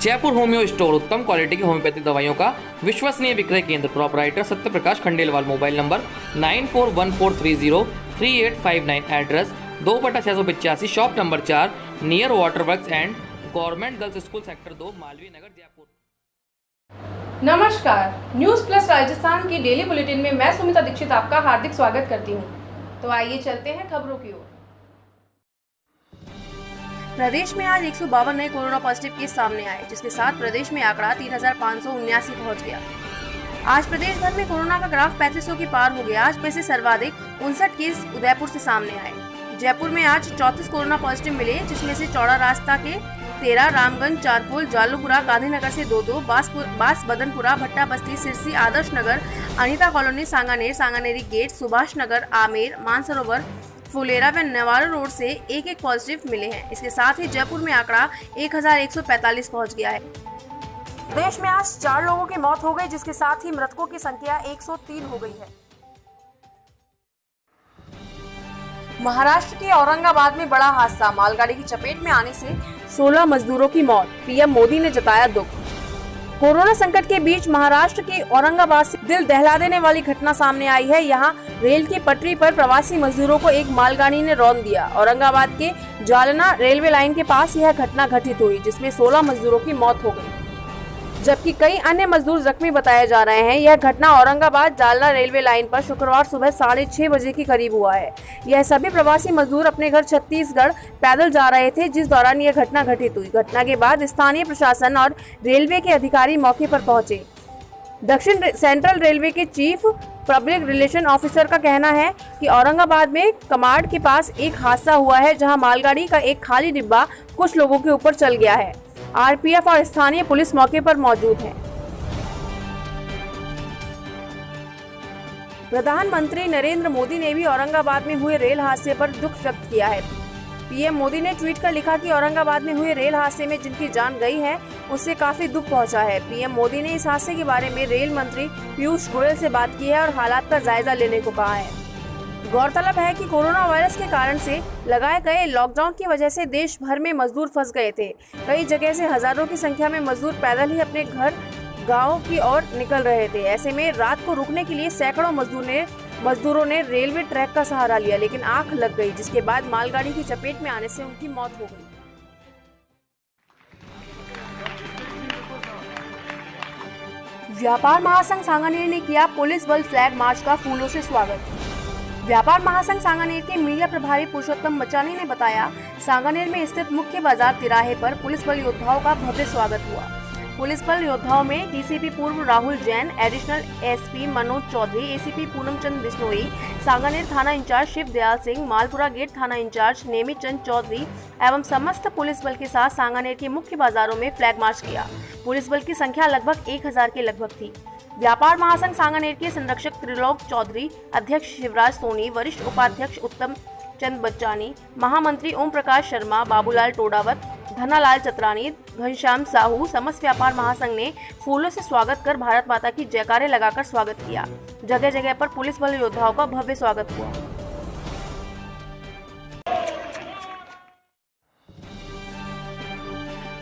Jaipur homeo store उत्तम quality की homeopathic दवाइयों का विश्वसनीय विक्रय केंद्र। Proprietor Satya Prakash Khandelwal. Mobile number 9414303859। Address 2/685 shop number 4 near water works and government girls school sector 2 Malviya Nagar Jaipur. नमस्कार, न्यूज़ प्लस राजस्थान की डेली बुलेटिन में मैं सुमिता दीक्षित आपका हार्दिक स्वागत करती हूं। तो आइए चलते हैं खबरों की ओर। प्रदेश में आज 152 नए कोरोना पॉजिटिव केस सामने आए, जिसके साथ प्रदेश में आंकड़ा 3579 पहुंच गया। आज प्रदेश भर में कोरोना का ग्राफ 3500 के पार हो गया। आज में से सर्वाधिक 59 केस उदयपुर से सामने आए। जयपुर में आज 34 कोरोना पॉजिटिव मिले, जिसमें से चौड़ा रास्ता के 13, रामगंज, चांदपुर, जालूपुरा, गांधीनगर से 2-2, बास बदनपुरा, भट्टा बस्ती, सिरसी, आदर्श नगर, अनिता कॉलोनी, सांगानेर, सांगानेरी गेट, सुभाष नगर, आमेर, मानसरोवर, फुलेरा व नेवारो रोड से एक पॉजिटिव मिले हैं। इसके साथ ही जयपुर में आंकड़ा 1145 पहुंच गया है। प्रदेश में आज 4 लोगों की मौत हो गई, जिसके साथ ही मृतकों की संख्या 103 हो गई है। महाराष्ट्र के औरंगाबाद में बड़ा हादसा, मालगाड़ी की चपेट में आने से 16 मजदूरों की मौत। पीएम मोदी ने जताया दुख। कोरोना संकट के बीच महाराष्ट्र के औरंगाबाद से दिल दहला देने वाली घटना सामने आई है। यहां रेल की पटरी पर प्रवासी मजदूरों को एक मालगाड़ी ने रौंद दिया। औरंगाबाद के जालना रेलवे लाइन के पास यह घटना घटित हुई, जिसमें 16 मजदूरों की मौत हो गई, जबकि कई अन्य मजदूर जख्मी बताए जा रहे हैं। यह घटना औरंगाबाद जालना रेलवे लाइन पर शुक्रवार सुबह 6:30 बजे के करीब हुआ है। यह सभी प्रवासी मजदूर अपने घर छत्तीसगढ़ पैदल जा रहे थे, जिस दौरान यह घटना घटित हुई। घटना के बाद स्थानीय प्रशासन और रेलवे के अधिकारी मौके पर पहुंचे। दक्षिण सेंट्रल रेलवे के चीफ पब्लिक रिलेशन ऑफिसर का कहना है कि औरंगाबाद में कमाड़ के पास एक हादसा हुआ है, जहां मालगाड़ी का एक खाली डिब्बा कुछ लोगों के ऊपर चल गया है। आरपीएफ और स्थानीय पुलिस मौके पर मौजूद है। प्रधानमंत्री नरेंद्र मोदी ने भी औरंगाबाद में हुए रेल हादसे पर दुख व्यक्त किया है। पीएम मोदी ने ट्वीट कर लिखा कि औरंगाबाद में हुए रेल हादसे में जिनकी जान गई है, उससे काफी दुख पहुंचा है। पीएम मोदी ने इस हादसे के बारे में रेल मंत्री पीयूष गोयल से बात की है और हालात का जायजा लेने को कहा है। गौरतलब है कि कोरोना वायरस के कारण से लगाए गए लॉकडाउन की वजह से देश भर में मजदूर फंस गए थे। कई जगह से हजारों की संख्या में मजदूर पैदल ही अपने घर गांव की ओर निकल रहे थे। ऐसे में रात को रुकने के लिए सैकड़ों मजदूरों ने रेलवे ट्रैक का सहारा लिया, लेकिन आंख लग गई, जिसके बाद मालगाड़ी की चपेट में आने से उनकी मौत हो गई। व्यापार महासंघ सांगानेर ने किया पुलिस बल फ्लैग मार्च का फूलों से स्वागत। व्यापार महासंघ सांगानेर के मीडिया प्रभारी पुरुषोत्तम बचानी ने बताया, सांगानेर में स्थित मुख्य बाजार तिराहे पर पुलिस बल योद्धाओं का भव्य स्वागत हुआ। पुलिस बल योद्धाओं में डीसीपी पूर्व Rahul Jain, additional SP Manoj Chaudhary, ACP Poonam Chand Bishnoi, Sanganer थाना इंचार्ज शिव दयाल सिंह, मालपुरा गेट थाना इंचार्ज नेमी चंद चौधरी एवं समस्त पुलिस बल के साथ सांगानेर के मुख्य बाजारों में फ्लैग मार्च किया। पुलिस बल की संख्या लगभग 1000 के लगभग थी। व्यापार महासंघ सांगानेर के संरक्षक त्रिलोक चौधरी, अध्यक्ष शिवराज सोनी, वरिष्ठ उपाध्यक्ष उत्तम चंद बच्चानी, महामंत्री ओम प्रकाश शर्मा, बाबूलाल टोडावत, धनालाल चतरानी, घनश्याम साहू, समस्त व्यापार महासंघ ने फूलों से स्वागत कर भारत माता की जयकारे लगाकर स्वागत किया। जगह जगह पर पुलिस बल योद्धाओं का भव्य स्वागत हुआ।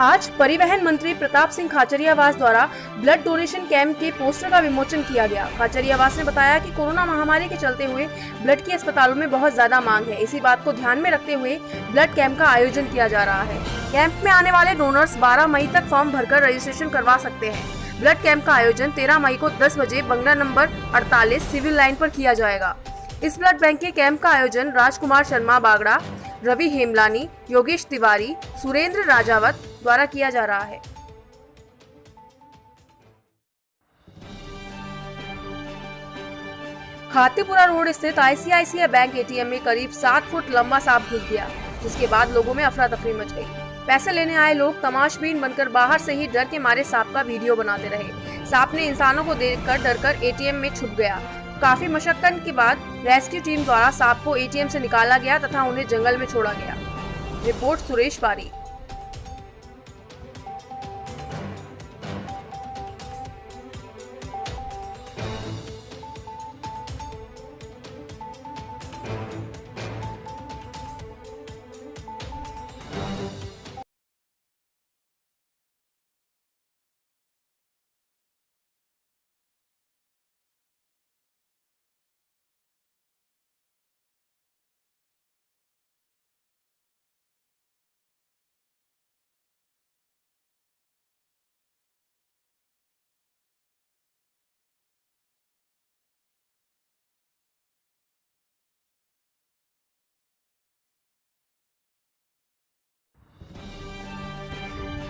आज परिवहन मंत्री प्रताप सिंह खाचरियावास द्वारा ब्लड डोनेशन कैंप के पोस्टर का विमोचन किया गया। खाचरियावास ने बताया कि कोरोना महामारी के चलते हुए ब्लड की अस्पतालों में बहुत ज्यादा मांग है। इसी बात को ध्यान में रखते हुए ब्लड कैंप का आयोजन किया जा रहा है। कैंप में आने वाले डोनर्स 12 मई तक फॉर्म भरकर रजिस्ट्रेशन करवा सकते हैं। ब्लड कैंप का आयोजन 13 मई को 10 बजे बंगला नंबर 48 सिविल लाइन पर किया जाएगा। इस ब्लड बैंक के कैंप का आयोजन राजकुमार शर्मा बागड़ा, रवि हेमलानी, योगेश तिवारी, सुरेंद्र राजावत द्वारा किया जा रहा है। खातीपुरा रोड स्थित आईसीआईसीआई बैंक एटीएम में करीब 7 फुट लंबा सांप घुस गया, जिसके बाद लोगों में अफरा तफरी मच गई। पैसे लेने आए लोग तमाशबीन बनकर बाहर से ही डर के मारे सांप का वीडियो बनाते रहे। सांप ने इंसानों को देखकर डरकर एटीएम में छुप गया। काफी मशक्कत के बाद रेस्क्यू टीम द्वारा सांप को एटीएम से निकाला गया तथा उन्हें जंगल में छोड़ा गया। रिपोर्ट सुरेश पारी।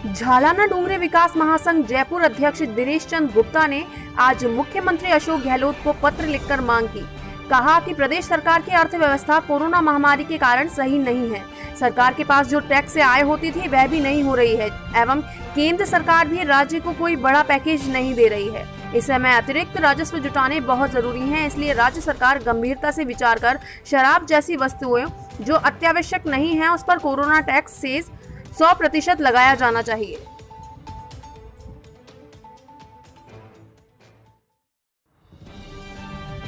झालाना डूंगरी विकास महासंघ जयपुर अध्यक्ष दिनेश चंद गुप्ता ने आज मुख्यमंत्री अशोक गहलोत को पत्र लिखकर मांग की। कहा कि प्रदेश सरकार की अर्थव्यवस्था कोरोना महामारी के कारण सही नहीं है। सरकार के पास जो टैक्स से आय होती थी वह भी नहीं हो रही है एवं केंद्र सरकार भी राज्य को कोई बड़ा पैकेज नहीं दे रही है। इस समय अतिरिक्त राजस्व जुटाने बहुत जरूरी है, इसलिए राज्य सरकार गंभीरता से विचार कर शराब जैसी वस्तुएं जो अत्यावश्यक नहीं है उस पर कोरोना टैक्स से 100% लगाया जाना चाहिए।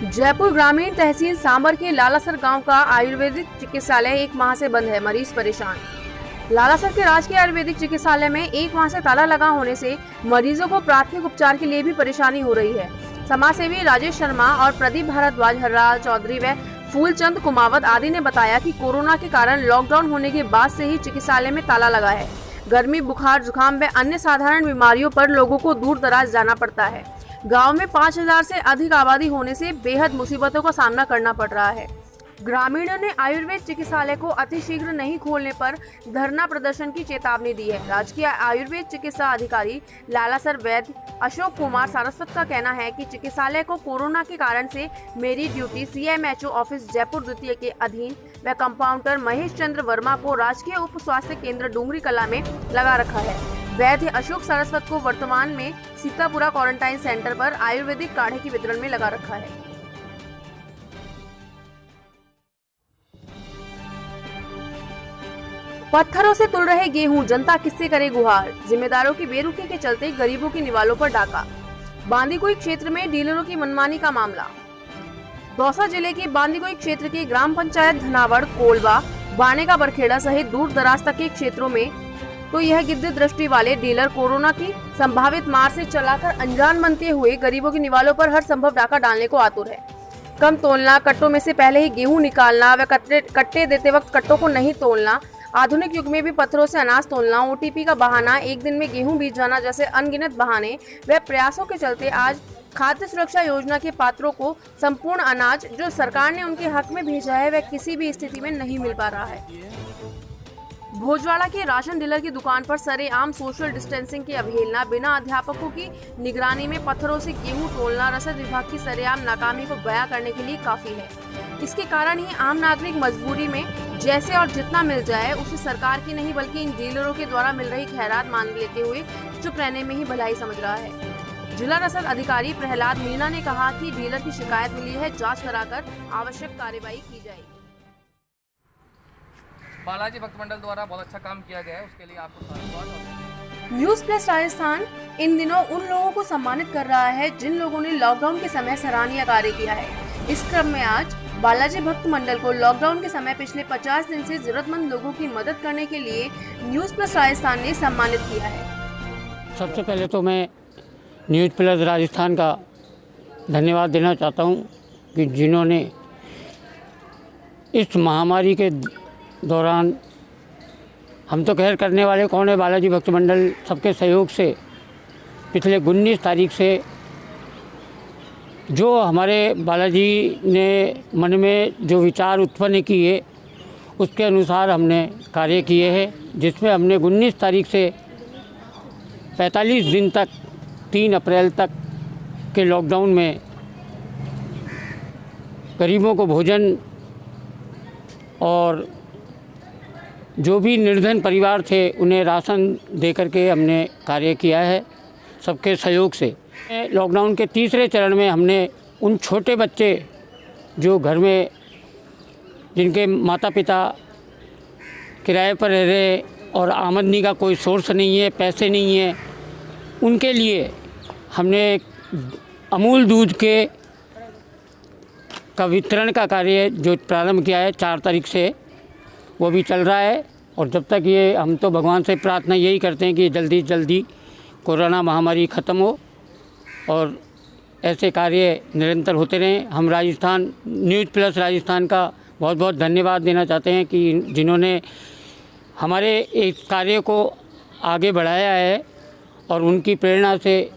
जयपुर ग्रामीण तहसील सांबर के लालासर गांव का आयुर्वेदिक चिकित्सालय 1 माह से बंद है, मरीज परेशान। लालासर के राजकीय आयुर्वेदिक चिकित्सालय में 1 माह से ताला लगा होने से मरीजों को प्राथमिक उपचार के लिए भी परेशानी हो रही है। समाजसेवी राजेश शर्मा और प्रदीप भारद्वाज, हरलाल चौधरी व फूलचंद कुमावत आदि ने बताया कि कोरोना के कारण लॉकडाउन होने के बाद से ही चिकित्सालय में ताला लगा है। गर्मी, बुखार, जुकाम व अन्य साधारण बीमारियों पर लोगों को दूर दराज जाना पड़ता है। गांव में 5000 से अधिक आबादी होने से बेहद मुसीबतों का सामना करना पड़ रहा है। ग्रामीणों ने आयुर्वेद चिकित्सालय को अतिशीघ्र नहीं खोलने पर धरना प्रदर्शन की चेतावनी दी है। राजकीय आयुर्वेद चिकित्सा अधिकारी लालासर वैद्य अशोक कुमार सारस्वत का कहना है कि चिकित्सालय को कोरोना के कारण से मेरी ड्यूटी CMHO ऑफिस जयपुर द्वितीय के अधीन व कंपाउंडर महेश चंद्र वर्मा को राजकीय उप स्वास्थ्य केंद्र डूंगरी कला में लगा रखा है। वैद्य अशोक सारस्वत को वर्तमान में सीतापुरा क्वारंटाइन सेंटर पर आयुर्वेदिक काढ़े की वितरण में लगा रखा है। पत्थरों से तुल रहे गेहूं, जनता किससे करे गुहार। जिम्मेदारों की बेरुखी के चलते गरीबों की निवालों पर डाका। बांदीकुई क्षेत्र में डीलरों की मनमानी का मामला। दौसा जिले के बांदीकुई क्षेत्र के ग्राम पंचायत धनावड़, कोलवा, बाणेका, बरखेड़ा सहित दूर दराज तक के क्षेत्रों में तो यह गिद्ध दृष्टि वाले डीलर कोरोना की संभावित मार से चलाकर अनजान बनते हुए गरीबों की निवालों पर हर संभव डाका डालने को आतुर है। कम तोलना, कट्टों में से पहले ही गेहूं निकालना व कट्टे देते वक्त कट्टों को नहीं तोलना, आधुनिक युग में भी पत्थरों से अनाज तोलना, OTP का बहाना, एक दिन में गेहूं बीत जाना जैसे अनगिनत बहाने व प्रयासों के चलते आज खाद्य सुरक्षा योजना के पात्रों को संपूर्ण अनाज जो सरकार ने उनके हक में भेजा है वह किसी भी स्थिति में नहीं मिल पा रहा है। भोजवाड़ा के राशन डीलर की दुकान पर सरेआम सोशल डिस्टेंसिंग की अवहेलना, बिना अध्यापकों की निगरानी में पत्थरों से गेहूं तोलना रसद विभाग की सरेआम नाकामी को बयां करने के लिए काफी है। इसके कारण ही आम नागरिक मजबूरी में जैसे और जितना मिल जाए उसे सरकार की नहीं बल्कि इन डीलरों के द्वारा मिल रही खैरात मान लेते हुए चुप रहने में ही भलाई समझ रहा है। जिला रसद अधिकारी प्रहलाद मीणा ने कहा कि डीलर की शिकायत मिली है, जांच कराकर आवश्यक कार्रवाई की जाएगी। बालाजी भक्त मंडल द्वारा बहुत अच्छा काम किया गया है, उसके लिए आपको साधुवाद। न्यूज़ प्लस राजस्थान इन दिनों उन लोगों को सम्मानित कर रहा है जिन लोगों ने लॉकडाउन के समय सराहनीय कार्य किया है। इस क्रम में आज बालाजी भक्त मंडल को लॉकडाउन के समय पिछले 50 दिन से जरूरतमंद लोगों की मदद करने के लिए न्यूज़ प्लस राजस्थान ने सम्मानित किया है। सबसे पहले तो मैं न्यूज़ प्लस राजस्थान का धन्यवाद देना चाहता हूं कि जिन्होंने इस महामारी के दौरान, हम तो कहर करने वाले कौन है, बालाजी भक्त मंडल सबके सहयोग से पिछले 19 तारीख से जो हमारे बालाजी ने मन में जो विचार उत्पन्न किए उसके अनुसार हमने कार्य किए हैं, जिसमें हमने 19 तारीख से 45 दिन तक 3 अप्रैल तक के लॉकडाउन में गरीबों को भोजन और जो भी निर्धन परिवार थे उन्हें राशन दे करके हमने कार्य किया है सबके सहयोग से। लॉकडाउन के तीसरे चरण में हमने उन छोटे बच्चे जो घर में जिनके माता पिता किराए पर रह रहे और आमदनी का कोई सोर्स नहीं है, पैसे नहीं है, उनके लिए हमने अमूल दूध का वितरण का कार्य जो प्रारंभ किया है 4 तारीख से, वो भी चल रहा है। और जब तक ये, हम तो भगवान से प्रार्थना यही करते हैं कि जल्दी से जल्दी कोरोना महामारी ख़त्म हो और ऐसे कार्य निरंतर होते रहें। हम राजस्थान न्यूज़ प्लस राजस्थान का बहुत बहुत धन्यवाद देना चाहते हैं कि जिन्होंने हमारे इस कार्य को आगे बढ़ाया है और उनकी प्रेरणा से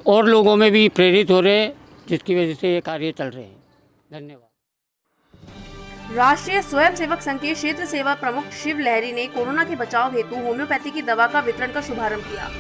और लोगों में भी प्रेरित हो रहे हैं, जिसकी वजह से ये कार्य चल रहे हैं। धन्यवाद। राष्ट्रीय स्वयंसेवक संघ के क्षेत्र सेवा प्रमुख शिव लहरी ने कोरोना के बचाव हेतु होम्योपैथी की दवा का वितरण का शुभारंभ किया।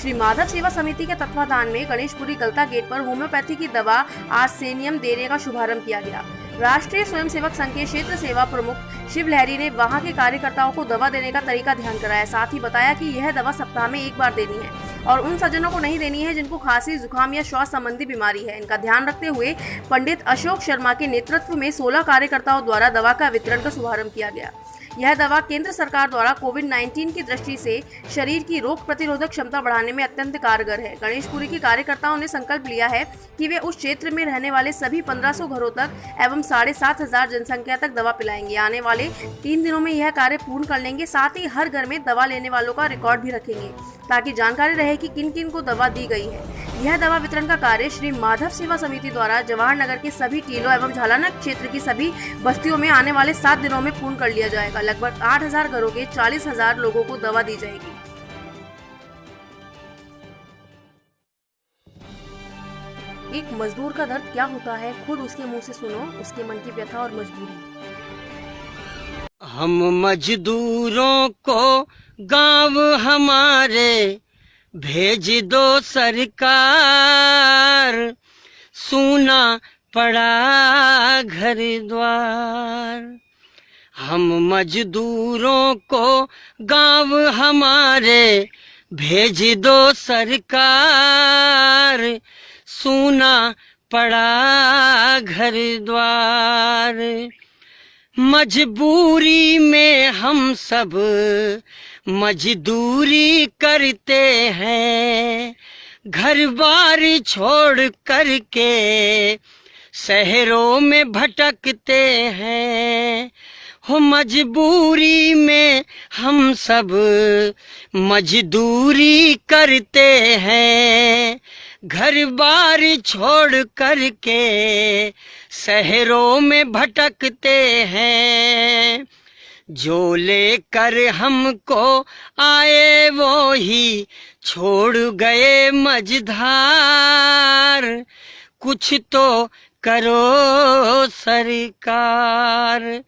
श्री माधव सेवा समिति के तत्वाधान में गणेशपुरी गलता गेट पर होम्योपैथी की दवा आर्सेनियम देने का शुभारंभ किया गया। राष्ट्रीय स्वयंसेवक संघ के क्षेत्र सेवा प्रमुख शिव लहरी ने वहां के कार्यकर्ताओं को दवा देने का तरीका ध्यान कराया। साथ ही बताया कि यह दवा सप्ताह में 1 बार देनी है और उन सज्जनों को नहीं देनी है जिनको खांसी, जुकाम या श्वास संबंधी बीमारी है। इनका ध्यान रखते हुए पंडित अशोक शर्मा के नेतृत्व में 16 कार्यकर्ताओं द्वारा दवा का वितरण का शुभारंभ किया गया। यह दवा केंद्र सरकार द्वारा कोविड-19 की दृष्टि से शरीर की रोग प्रतिरोधक क्षमता बढ़ाने में अत्यंत कारगर है। गणेशपुरी के कार्यकर्ताओं ने संकल्प लिया है कि वे उस क्षेत्र में रहने वाले सभी 1500 घरों तक एवं 7500 जनसंख्या तक दवा पिलाएंगे। आने वाले 3 दिनों में यह कार्य पूर्ण कर लेंगे। साथ ही हर घर में दवा लेने वालों का रिकॉर्ड भी रखेंगे ताकि जानकारी रहे कि किन किन को दवा दी गई है। यह दवा वितरण का कार्य श्री माधव सेवा समिति द्वारा जवाहर नगर के सभी टीलों एवं झालाना क्षेत्र की सभी बस्तियों में आने वाले 7 दिनों में पूर्ण कर लिया जाएगा। लगभग 8000 घरों के 40,000 लोगों को दवा दी जाएगी। एक मजदूर का दर्द क्या होता है, खुद उसके मुंह से सुनो उसके मन की व्यथा और मजबूरी। हम मजदूरों को गांव हमारे भेज दो सरकार, सूना पड़ा घर द्वार। हम मजदूरों को गांव हमारे भेज दो सरकार, सूना पड़ा घर द्वार। मजबूरी में हम सब मजदूरी करते हैं, घर बार छोड़ करके शहरों में भटकते हैं। हो मजबूरी में हम सब मजदूरी करते हैं, घर बार छोड़ करके शहरों में भटकते हैं। जो लेकर हमको आए वो ही छोड़ गए मझधार, कुछ तो करो सरकार।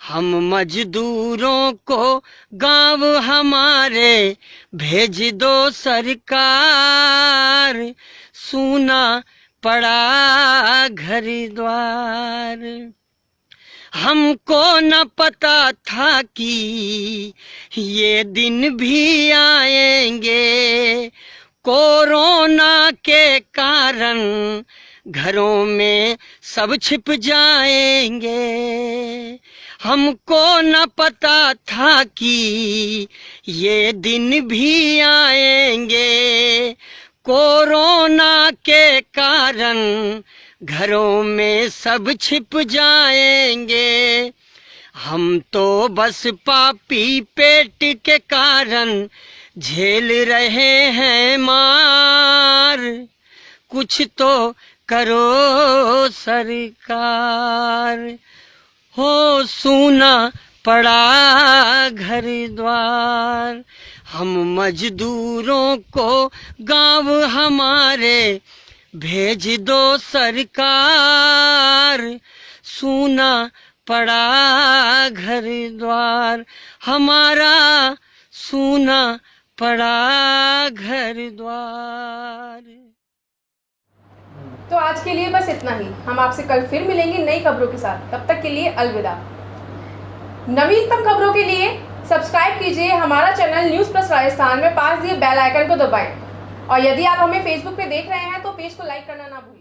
हम मजदूरों को गांव हमारे भेज दो सरकार, सूना पड़ा घर द्वार। हमको न पता था कि ये दिन भी आएंगे, कोरोना के कारण घरों में सब छिप जाएंगे। हमको न पता था कि ये दिन भी आएंगे, कोरोना के कारण घरों में सब छिप जाएंगे। हम तो बस पापी पेट के कारण झेल रहे हैं मार, कुछ तो करो सरकार। हो सूना पड़ा घर द्वार। हम मजदूरों को गांव हमारे भेज दो सरकार, सूना पड़ा घर द्वार। हमारा सूना पड़ा घर द्वार। तो आज के लिए बस इतना ही। हम आपसे कल फिर मिलेंगे नई खबरों के साथ। तब तक के लिए अलविदा। नवीनतम खबरों के लिए सब्सक्राइब कीजिए हमारा चैनल न्यूज़ प्लस राजस्थान में पास दिए बेल आइकन को दबाएं। और यदि आप हमें फेसबुक पे देख रहे हैं तो पेज को लाइक करना ना भूलें।